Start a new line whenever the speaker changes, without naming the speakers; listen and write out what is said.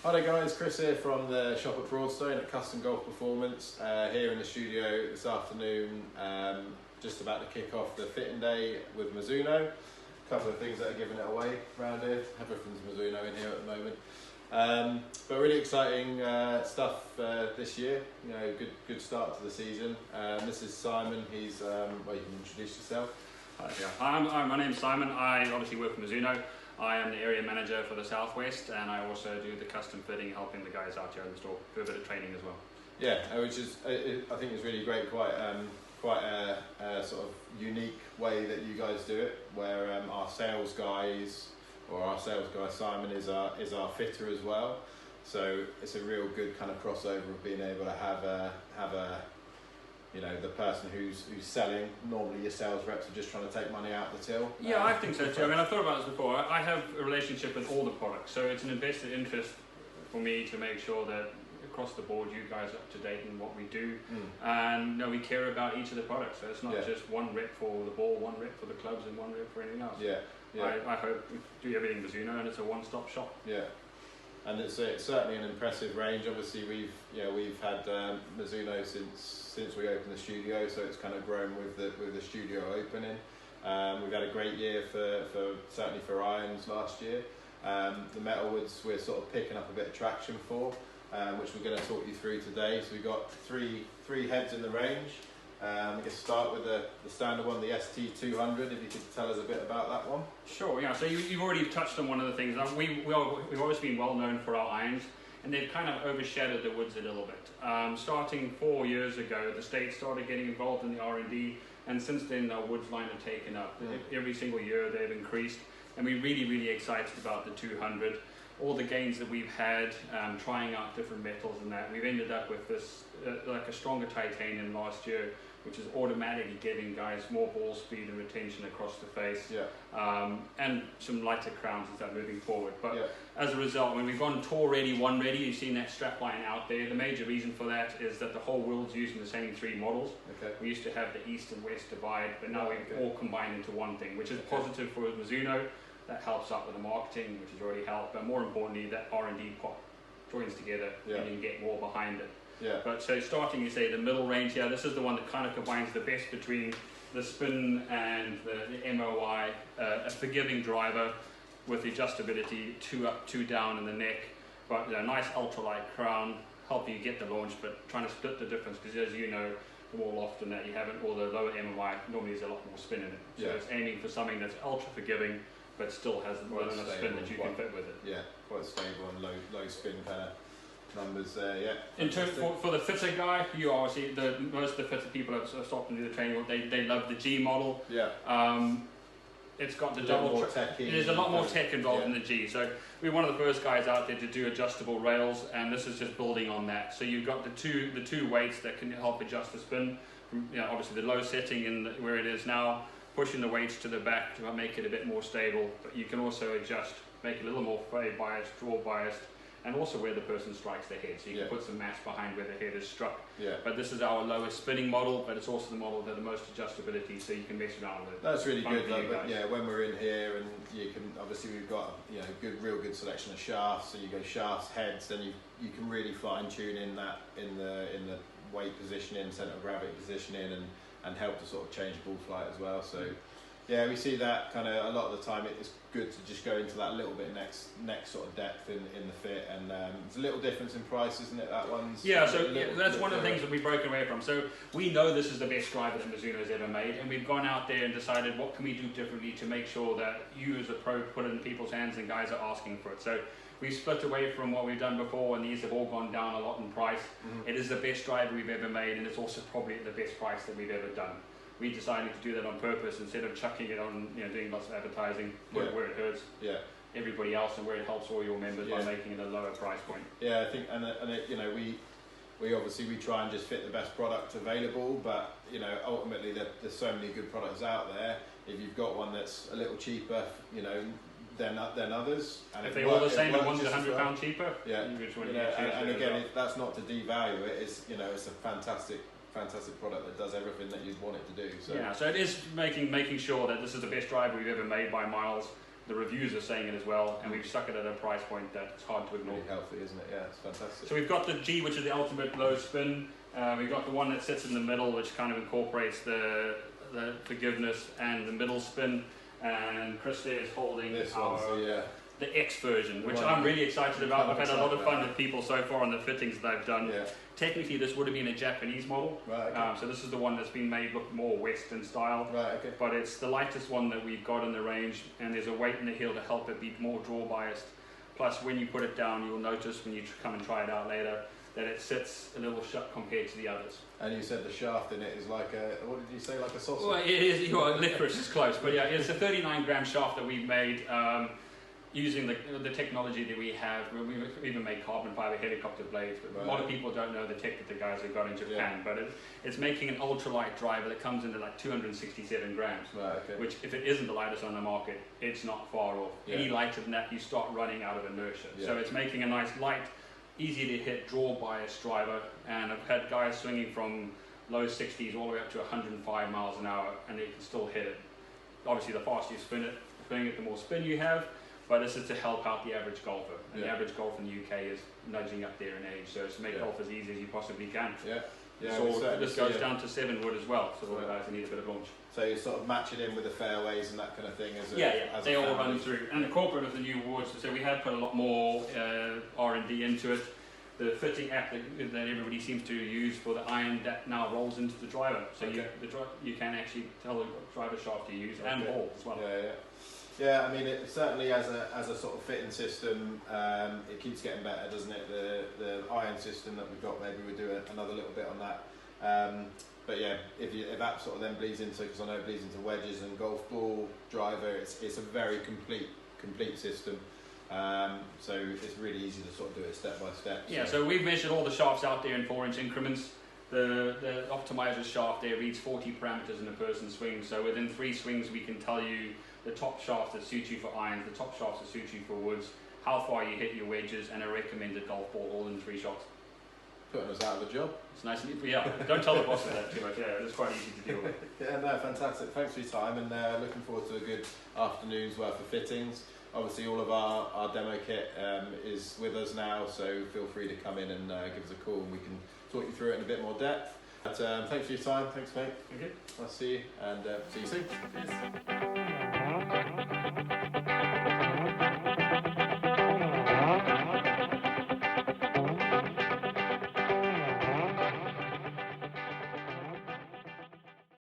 Hi there guys, Chris here from the shop at Broadstone at Custom Golf Performance, here in the studio this afternoon, just about to kick off the fitting day with Mizuno. A couple of things that are giving it away around here, everything's Mizuno in here at the moment. But really exciting stuff this year, you know, good start to the season. This is Simon, he's, well, you can introduce yourself.
Hi, my name's Simon. I obviously work for Mizuno. I am the area manager for the Southwest, and I also do the custom fitting, helping the guys out here in the store, do a bit of training as well.
Yeah, which is, I think it's really great, quite a sort of unique way that you guys do it, where our sales guy Simon is our fitter as well. So it's a real good kind of crossover of being able to have a you know, the person who's selling, normally your sales reps are just trying to take money out the till.
Yeah, I think so too. I mean, I've thought about this before. I have a relationship with all the products, so it's an invested interest for me to make sure that across the board you guys are up to date in what we do, and you know, we care about each of the products. So it's not just one rep for the ball, one rep for the clubs, and one rep for anything else. I hope we do everything Mizuno, and it's a one-stop shop. Yeah.
And it's certainly an impressive range. Obviously, we've had Mizuno since we opened the studio, so it's kind of grown with the studio opening. We've had a great year certainly for irons last year. The metalwoods we're sort of picking up a bit of traction for, which we're going to talk you through today. So we've got three heads in the range. I guess start with the standard one, the ST200, if you could tell us a bit about that one.
Sure, yeah, so you've already touched on one of the things. We've always been well known for our irons, and they've kind of overshadowed the woods a little bit. Starting 4 years ago, the state started getting involved in the R&D, and since then our woods line have taken up. Every single year they've increased, and we're really excited about the 200. All the gains that we've had, trying out different metals and that, we've ended up with this, like a stronger titanium last year, which is automatically giving guys more ball speed and retention across the face, and some lighter crowns and stuff moving forward. But as a result, when we've gone tour ready, one ready, you've seen that strap line out there. The major reason for that is that the whole world's using the same three models. We used to have the east and west divide, but now we've all combined into one thing, which is positive for Mizuno. That helps out with the marketing, which has already helped, but more importantly, that R&D pot joins together and you can get more behind it. But so starting, you say the middle range here, this is the one that kind of combines the best between the spin and the MOI, a forgiving driver with the adjustability, 2 up, 2 down in the neck, but a nice ultralight crown, helping you get the launch, but trying to split the difference, because as you know, more often that you haven't, or the lower MOI, normally there's a lot more spin in it. So it's aiming for something that's ultra forgiving, but still has well enough spin that you can fit with it. Yeah, quite stable and low spin kind of numbers there, In terms for the fitter guy, you obviously, most of the fitter people have stopped and do the training, they love the G model. It's got the double, there's a lot more tech involved in the G. So we're one of the first guys out there to do adjustable rails, and this is just building on that. So you've got the two weights that can help adjust the spin, from, you know, obviously the low setting in where it is now, pushing the weights to the back to make it a bit more stable, but you can also adjust, make it a little more fade biased, draw biased, and also where the person strikes the head, so you can put some mass behind where the head is struck. But this is our lowest spinning model, but it's also the model with the most adjustability, so you can mess around with it.
That's really good, though, when we're in here, and you can, obviously we've got real good selection of shafts, so you go shafts, heads, then you can really fine tune in that in the weight positioning, centre of gravity positioning, and help to sort of change ball flight as well. So yeah, we see that kind of a lot of the time. It's good to just go into that little bit next sort of depth in the fit, and there's a little difference in price, isn't it? That one's
that's one of the things that we've broken away from. So we know this is the best driver that Mizuno's ever made, and we've gone out there and decided what can we do differently to make sure that you as a pro put it in people's hands and guys are asking for it. So we've split away from what we've done before, and these have all gone down a lot in price. It is the best driver we've ever made, and it's also probably at the best price that we've ever done. We decided to do that on purpose instead of chucking it on, doing lots of advertising, put it where it hurts everybody else and where it helps all your members by making it a lower price point.
I think, we obviously we try and just fit the best product available, but ultimately there's so many good products out there. If you've got one that's a little cheaper, than others, and
if they're all the same and one's £100 cheaper,
and again, that's not to devalue it. It's a fantastic product that does everything that you'd want it to do. So
so it is making sure that this is the best driver we've ever made by miles. The reviews are saying it as well, and we've stuck it at a price point that's hard to ignore.
Really healthy, isn't it? Yeah, it's fantastic.
So we've got the G, which is the ultimate low spin. We've got the one that sits in the middle, which kind of incorporates the forgiveness and the middle spin. And Chris there is holding
This
our,
one's
the X version, which
one
I'm really excited about. I've had a lot of fun
about.
with people so far on the fittings that I've done.
Yeah.
Technically, this would have been a Japanese model.
Right. Okay.
So this is the one that's been made look more Western style.
Right. Okay.
But it's the lightest one that we've got in the range, and there's a weight in the heel to help it be more draw biased. Plus, when you put it down, you'll notice when you come and try it out later that it sits a little shut compared to the others.
And you said the shaft in it is like a, what did you say, like a sausage?
Well, it is, licorice is close, but yeah, it's a 39-gram shaft that we've made using the technology that we have. We've even made carbon fiber helicopter blades, but
Right.
a lot of people don't know the tech that the guys have got in Japan, but it's making an ultralight driver that comes into like 267 grams.
Right. Okay.
Which, if it isn't the lightest on the market, it's not far off.
Yeah.
Any lighter than that, you start running out of inertia.
Yeah.
So it's making a nice light, easy to hit, draw bias driver. And I've had guys swinging from low 60s all the way up to 105 miles an hour, and they can still hit it. Obviously, the faster you spin it, the more spin you have. But this is to help out the average golfer. And the average golfer in the UK is nudging up there in age, so it's to make golf as easy as you possibly can.
Yeah. Yeah.
So this goes down to 7 wood as well, so all the guys who need a bit of launch.
So you sort of match it in with the fairways and that kind of thing as
They all run through. And the corporate of the new awards, so we have put a lot more R&D into it. The fitting app that everybody seems to use for the iron that now rolls into the driver. So you can actually tell the driver shaft to use and ball as well.
Yeah. Yeah, I mean, it certainly as a sort of fitting system, it keeps getting better, doesn't it? The iron system that we've got, maybe we'll do another little bit on that. But yeah, if that sort of then bleeds into, because I know it bleeds into wedges and golf ball driver, it's a very complete system. So it's really easy to sort of do it step by step.
Yeah, so we've measured all the shafts out there in 4-inch increments. The optimizer shaft there reads 40 parameters in a person's swing. So within 3 swings, we can tell you the top shaft that suits you for irons, the top shafts that suits you for woods, how far you hit your wedges, and a recommended golf ball, all in 3 shots.
Putting us out of a job.
It's nice and easy. Yeah, don't tell the bosses that too much. Yeah, it's quite easy to deal with.
Yeah, no, fantastic. Thanks for your time, and looking forward to a good afternoon's worth of fittings. Obviously, all of our demo kit is with us now, so feel free to come in and give us a call, and we can talk you through it in a bit more depth. But thanks for your time. Thanks, mate.
Okay.
I'll see you, and see you soon.
Yes.